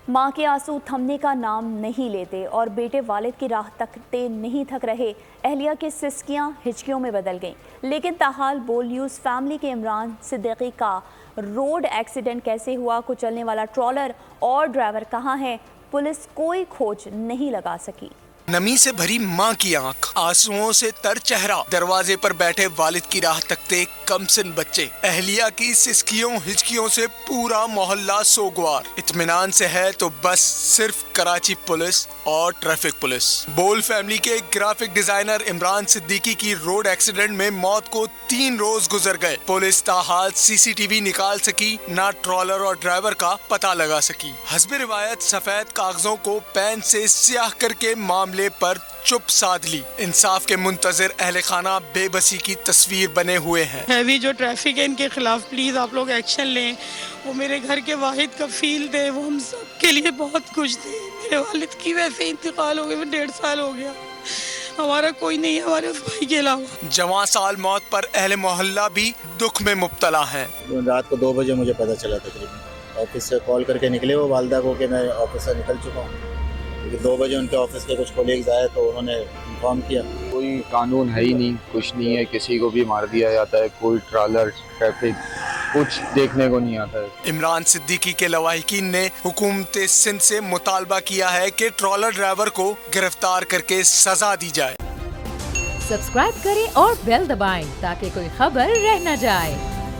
ماں کے آنسو تھمنے کا نام نہیں لیتے اور بیٹے والد کی راہ تکتے نہیں تھک رہے۔ اہلیہ کی سسکیاں ہچکیوں میں بدل گئیں، لیکن تاحال بول نیوز فیملی کے عمران صدیقی کا روڈ ایکسیڈنٹ کیسے ہوا، کچلنے والا ٹرالر اور ڈرائیور کہاں ہے، پولیس کوئی کھوج نہیں لگا سکی۔ نمی سے بھری ماں کی آنکھ، آنسوؤں سے تر چہرہ، دروازے پر بیٹھے والد کی راہ تکتے کم سن بچے، اہلیہ کی سسکیوں ہچکیوں سے پورا محلہ سوگوار۔ اطمینان سے ہے تو بس صرف کراچی پولیس اور ٹریفک پولیس۔ بول فیملی کے گرافک ڈیزائنر عمران صدیقی کی روڈ ایکسیڈنٹ میں موت کو 3 روز گزر گئے۔ پولیس تاحال CCTV نکال سکی، نہ ٹرالر اور ڈرائیور کا پتہ لگا سکی۔ حسب روایت سفید کاغذوں کو پین سے سیاہ کر کے معاملے پر چپ سادھ لی۔ انصاف کے منتظر اہل خانہ بے بسی کی تصویر بنے ہوئے ہیں۔ ہیوی جو ٹریفک ہے ان کے خلاف پلیز آپ لوگ ایکشن لیں۔ وہ میرے گھر کے واحد کفیل تھے، وہ ہم سب کے لیے بہت کچھ تھے۔ میرے والد کی ویسے انتقال ہو گئے، 1.5 سال ہو گیا، ہمارا کوئی نہیں ہے ہمارے اس بھائی کے علاوہ۔ جواں سال موت پر اہل محلہ بھی دکھ میں مبتلا ہیں۔ رات کو 2 بجے مجھے پتہ چلا، تقریباً آفس سے کال کر کے نکلے وہ والدہ کو کہ میں آفس سے نکل چکا ہوں۔ 2 بجے ان کے آفس کے کچھ کولیگز آئے تو انہوں نے انفارم کیا۔ کوئی قانون ہے ہی نہیں، کچھ نہیں ہے، کسی کو بھی مار دیا جاتا ہے، کوئی ٹرالر ٹریفک کچھ دیکھنے کو نہیں آتا ہے۔ عمران صدیقی کے لواحقین نے حکومت سندھ سے مطالبہ کیا ہے کہ ٹرالر ڈرائیور کو گرفتار کر کے سزا دی جائے۔ سبسکرائب کریں اور بیل دبائیں تاکہ کوئی خبر رہ نہ جائے۔